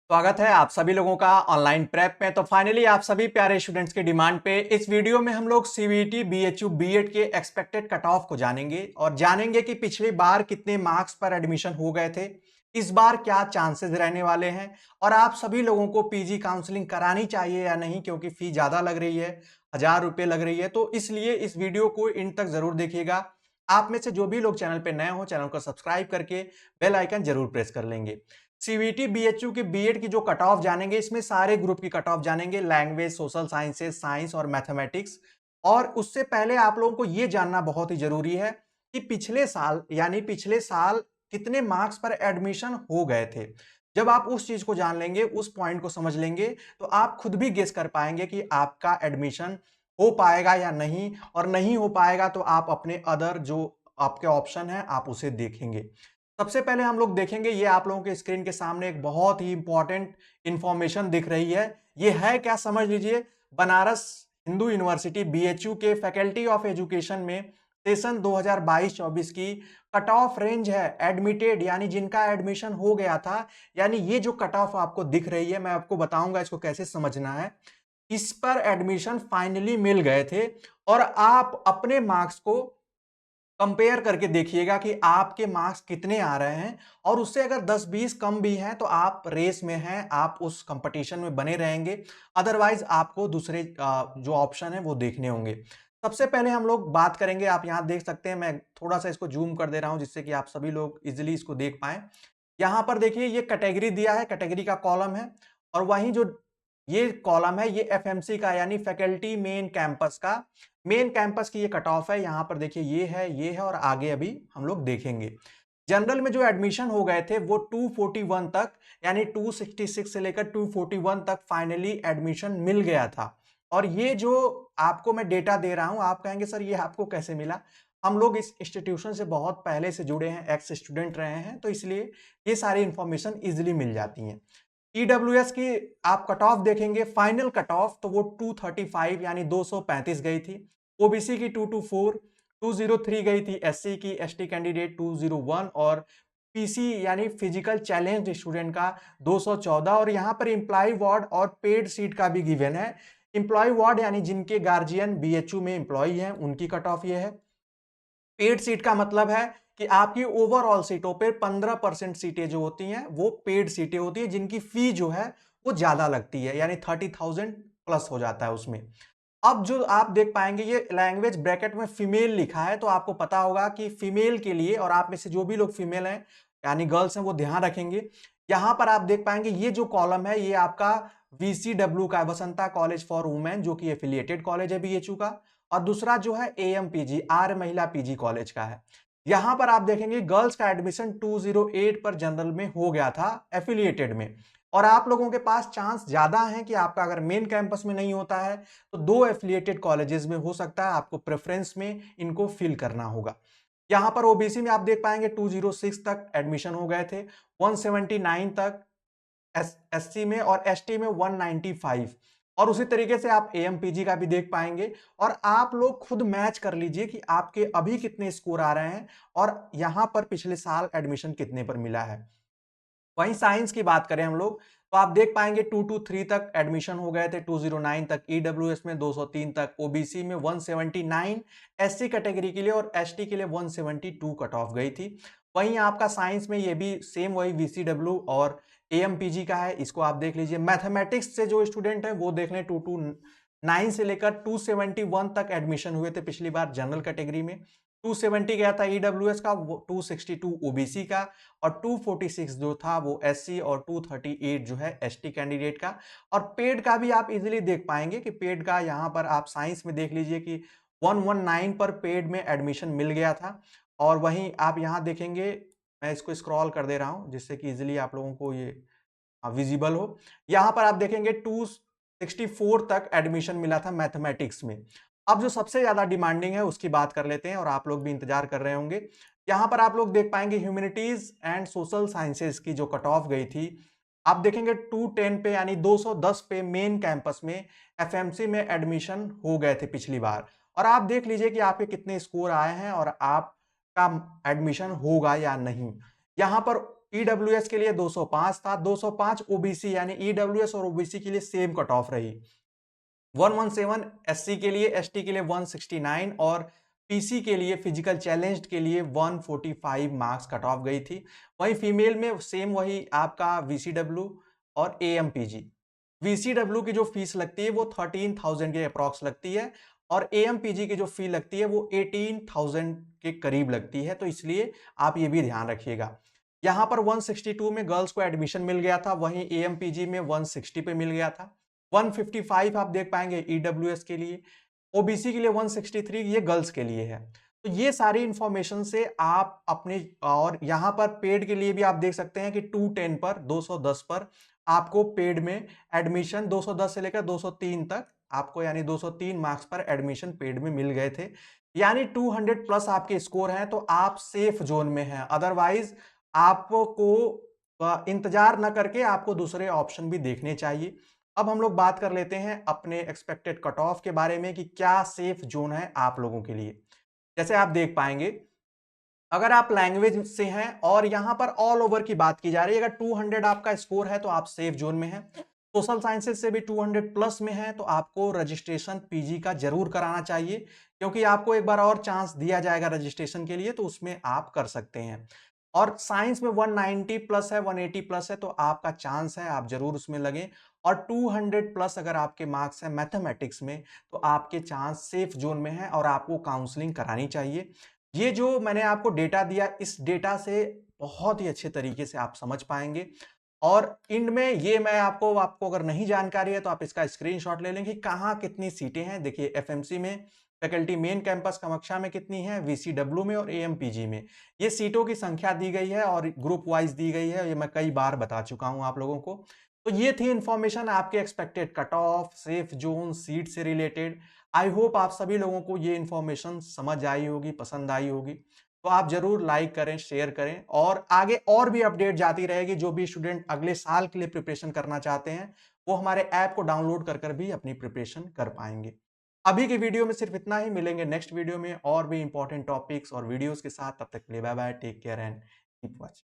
स्वागत है आप सभी लोगों का ऑनलाइन प्रेप में। तो फाइनली आप सभी प्यारे स्टूडेंट्स की डिमांड पे इस वीडियो में हम लोग सीवीटी बीएचयू बीएड के एक्सपेक्टेड कट ऑफ को जानेंगे और जानेंगे कि पिछली बार कितने मार्क्स पर एडमिशन हो गए थे, इस बार क्या चांसेस रहने वाले हैं और आप सभी लोगों को पीजी काउंसलिंग करानी चाहिए या नहीं, क्योंकि फी ज्यादा लग रही है, 1000 रुपये लग रही है। तो इसलिए इस वीडियो को इन तक जरूर देखिएगा। आप में से जो भी लोग चैनल पे नए हो, चैनल को सब्सक्राइब करके बेल आइकन जरूर प्रेस कर लेंगे। सीवीटी बीएचयू की बीएड की जो कट ऑफ जानेंगे, इसमें सारे ग्रुप की कट ऑफ जानेंगे, लैंग्वेज, सोशल साइंसेस, साइंस और मैथमेटिक्स। और उससे पहले आप लोगों को यह जानना बहुत ही जरूरी है कि पिछले साल यानी पिछले साल कितने मार्क्स पर एडमिशन हो गए थे। जब आप उस चीज को जान लेंगे, उस पॉइंट को समझ लेंगे, तो आप खुद भी गेस कर पाएंगे कि आपका एडमिशन हो पाएगा या नहीं, और नहीं हो पाएगा तो आप अपने अदर जो आपके ऑप्शन है आप उसे देखेंगे। सबसे पहले हम लोग देखेंगे, ये आप लोगों के स्क्रीन के सामने एक बहुत ही इंपॉर्टेंट इंफॉर्मेशन दिख रही है। ये है क्या, समझ लीजिए। बनारस हिंदू यूनिवर्सिटी बीएचयू के फैकल्टी ऑफ एजुकेशन में सेशन 2022-24 की कट ऑफ रेंज है एडमिटेड, यानी जिनका एडमिशन हो गया था। यानी ये जो कट ऑफ आपको दिख रही है, मैं आपको बताऊंगा इसको कैसे समझना है। इस पर एडमिशन फाइनली मिल गए थे और आप अपने मार्क्स को कंपेयर करके देखिएगा कि आपके मार्क्स कितने आ रहे हैं, और उससे अगर 10-20 कम भी हैं तो आप रेस में हैं, आप उस कंपटीशन में बने रहेंगे। अदरवाइज आपको दूसरे जो ऑप्शन है वो देखने होंगे। सबसे पहले हम लोग बात करेंगे, आप यहां देख सकते हैं, मैं थोड़ा सा इसको जूम कर दे रहा हूं जिससे कि आप सभी लोग इजिली इसको देख पाए। यहां पर देखिए ये कैटेगरी दिया है, कैटेगरी का कॉलम है, और वहीं जो ये कॉलम है ये एफएमसी का यानी फैकल्टी मेन कैंपस का, मेन कैंपस की ये कट ऑफ है। यहां पर देखिए ये है और आगे अभी हम लोग देखेंगे। जनरल में जो एडमिशन हो गए थे वो 241 तक, यानी 266 से लेकर 241 तक फाइनली एडमिशन मिल गया था। और ये जो आपको मैं डेटा दे रहा हूं, आप कहेंगे सर ये आपको कैसे मिला। हम लोग इस इंस्टीट्यूशन से बहुत पहले से जुड़े हैं, एक्स स्टूडेंट रहे हैं, तो इसलिए ये सारी इंफॉर्मेशन इजिली मिल जाती हैं। ईडब्ल्यूएस की आप कट ऑफ देखेंगे, फाइनल कट ऑफ तो वो 235 यानी 235 गई थी। ओबीसी की 224, 203 गई थी एससी की, एसटी कैंडिडेट 201, और पीसी यानी फिजिकल चैलेंज स्टूडेंट का 214। और यहां पर एम्प्लॉय वार्ड और पेड सीट का भी गिवन है। एम्प्लॉय वार्ड यानी जिनके गार्जियन बीएचयू में एम्प्लॉय हैं उनकी कट ऑफ ये है। पेड सीट का मतलब है कि आपकी ओवरऑल सीटों पर 15% सीटें जो होती हैं वो पेड सीटें होती है, जिनकी फी जो है वो ज्यादा लगती है, यानी 30,000 प्लस हो जाता है उसमें। अब जो आप देख पाएंगे ये लैंग्वेज ब्रैकेट में फीमेल लिखा है, तो आपको पता होगा कि फीमेल के लिए, और आप में से जो भी लोग फीमेल हैं यानी गर्ल्स हैं वो ध्यान रखेंगे। यहां पर आप देख पाएंगे ये जो कॉलम है ये आपका वीसीडब्ल्यू का, वसंता कॉलेज फॉर वुमेन, जो कि एफिलिएटेड कॉलेज है बीएचयू का, और दूसरा जो है एएमपीजी, आर्य महिला पीजी कॉलेज का है। यहां पर आप देखेंगे गर्ल्स का एडमिशन 208 पर जनरल में हो गया था एफिलिएटेड में, और आप लोगों के पास चांस ज्यादा है कि आपका अगर मेन कैंपस में नहीं होता है तो दो एफिलिएटेड कॉलेजेस में हो सकता है, आपको प्रेफरेंस में इनको फिल करना होगा। यहां पर ओबीसी में आप देख पाएंगे 206 तक एडमिशन हो गए थे, 179 तक एससी में, और एसटी में 195, और उसी तरीके से आप एएमपीजी का भी देख पाएंगे। और आप लोग खुद मैच कर लीजिए कि आपके अभी कितने स्कोर आ रहे हैं और यहां पर पिछले साल एडमिशन कितने पर मिला है। वहीं साइंस की बात करें हम लोग, तो आप देख पाएंगे 223 तक एडमिशन हो गए थे, 209 तक ईडब्ल्यूएस में, 203 तक ओबीसी में, 179 एससी कैटेगरी के लिए, और एसटी के लिए 172 कट ऑफ गई थी। वहीं आपका साइंस में ये भी सेम वही वीसीडब्ल्यू और एएमपीजी का है, इसको आप देख लीजिए। मैथमेटिक्स से जो स्टूडेंट है वो देख लें, 229 से लेकर 271 तक एडमिशन हुए थे पिछली बार जनरल कैटेगरी में। 270 गया था ईडब्ल्यूएस का, 262 ओबीसी का, और 246 जो था वो एससी, और 238 जो है एसटी कैंडिडेट का। और पेड का भी आप इजीली देख पाएंगे कि पेड का यहां पर आप साइंस में देख लीजिए कि 119 पर पेड में एडमिशन मिल गया था। और वहीं आप यहां देखेंगे, मैं इसको स्क्रॉल कर दे रहा हूं जिससे कि इजीली आप लोगों को ये विजिबल हो। यहां पर आप देखेंगे 264 तक एडमिशन मिला था मैथमेटिक्स में। अब जो सबसे ज्यादा डिमांडिंग है उसकी बात कर लेते हैं, और आप लोग भी इंतजार कर रहे होंगे। यहां पर आप लोग देख पाएंगे ह्यूमैनिटीज एंड सोशल साइंसेज की जो कट ऑफ गई थी, आप देखेंगे 210 पे यानी 210 पे मेन कैंपस में एफएमसी में एडमिशन हो गए थे पिछली बार। और आप देख लीजिए कि आपके कितने स्कोर आए हैं और आपका एडमिशन होगा या नहीं। यहां पर ईडब्ल्यूएस के लिए 205 था, 205 ओबीसी यानी ईडब्ल्यूएस और ओबीसी के लिए सेम कट ऑफ रही। 117 एससी के लिए, एसटी के लिए 169 और पीसी के लिए फिजिकल चैलेंज्ड के लिए 145 मार्क्स कट ऑफ गई थी। वहीं फीमेल में सेम वही आपका वीसीडब्ल्यू और एएमपीजी। वीसीडब्ल्यू की जो फीस लगती है वो 13,000 के अप्रॉक्स लगती है और एएमपीजी की जो फी लगती है वो 18,000 के करीब लगती है, तो इसलिए आप ये भी ध्यान रखिएगा। यहाँ पर 162 में गर्ल्स को एडमिशन मिल गया था, वहीं एएमपीजी में 160 पे मिल गया था। 155 आप देख पाएंगे ईडब्ल्यूएस के लिए, ओबीसी के लिए 163 ये गर्ल्स के लिए है। तो ये सारी इंफॉर्मेशन से आप अपने, और यहां पर पेड के लिए भी आप देख सकते हैं कि 210 पर 210 पर आपको पेड में एडमिशन 210 से लेकर 203 तक आपको यानी 203 मार्क्स पर एडमिशन पेड में मिल गए थे। यानी 200 प्लस आपके स्कोर हैं तो आप सेफ जोन में हैं। अदरवाइज आपको इंतजार न करके आपको दूसरे ऑप्शन भी देखने चाहिए। अब हम लोग बात कर लेते हैं अपने एक्सपेक्टेड कट ऑफ के बारे में कि क्या सेफ जोन है आप लोगों के लिए। जैसे आप देख पाएंगे, अगर आप लैंग्वेज से हैं और यहां पर ऑल ओवर की बात की जा रही है, अगर 200 आपका स्कोर है तो आप सेफ जोन में हैं। सोशल साइंसेज से भी 200 प्लस में है तो आपको रजिस्ट्रेशन पीजी का जरूर कराना चाहिए, क्योंकि आपको एक बार और चांस दिया जाएगा रजिस्ट्रेशन के लिए, तो उसमें आप कर सकते हैं। और साइंस में 190 प्लस है, 180 प्लस है, तो आपका चांस है, आप जरूर उसमें लगें। और 200 प्लस अगर आपके मार्क्स हैं मैथमेटिक्स में तो आपके चांस सेफ जोन में है और आपको काउंसलिंग करानी चाहिए। ये जो मैंने आपको डेटा दिया, इस डेटा से बहुत ही अच्छे तरीके से आप समझ पाएंगे। और इंड में ये मैं आपको अगर नहीं जानकारी है तो आप इसका स्क्रीनशॉट ले लेंगे, कहाँ कितनी सीटें हैं। देखिए एफएमसी में फैकल्टी मेन कैंपस कामाख्या में कितनी है, वीसीडब्ल्यू में और एएमपीजी में ये सीटों की संख्या दी गई है और ग्रुप वाइज दी गई है। ये मैं कई बार बता चुका हूं आप लोगों को। तो ये थी इंफॉर्मेशन आपके expected cut off, safe zone, seat से रिलेटेड। आई होप आप सभी लोगों को ये इंफॉर्मेशन समझ आई होगी, पसंद आई होगी। तो आप जरूर लाइक करें, शेयर करें और आगे और भी अपडेट जाती रहेगी। जो भी स्टूडेंट अगले साल के लिए प्रिपरेशन करना चाहते हैं वो हमारे ऐप को डाउनलोड कर भी अपनी प्रिपरेशन कर पाएंगे। अभी के वीडियो में सिर्फ इतना ही, मिलेंगे नेक्स्ट वीडियो में और भी इंपॉर्टेंट टॉपिक्स और वीडियोस के साथ। तब तक के लिए bye bye, take care and keep watching.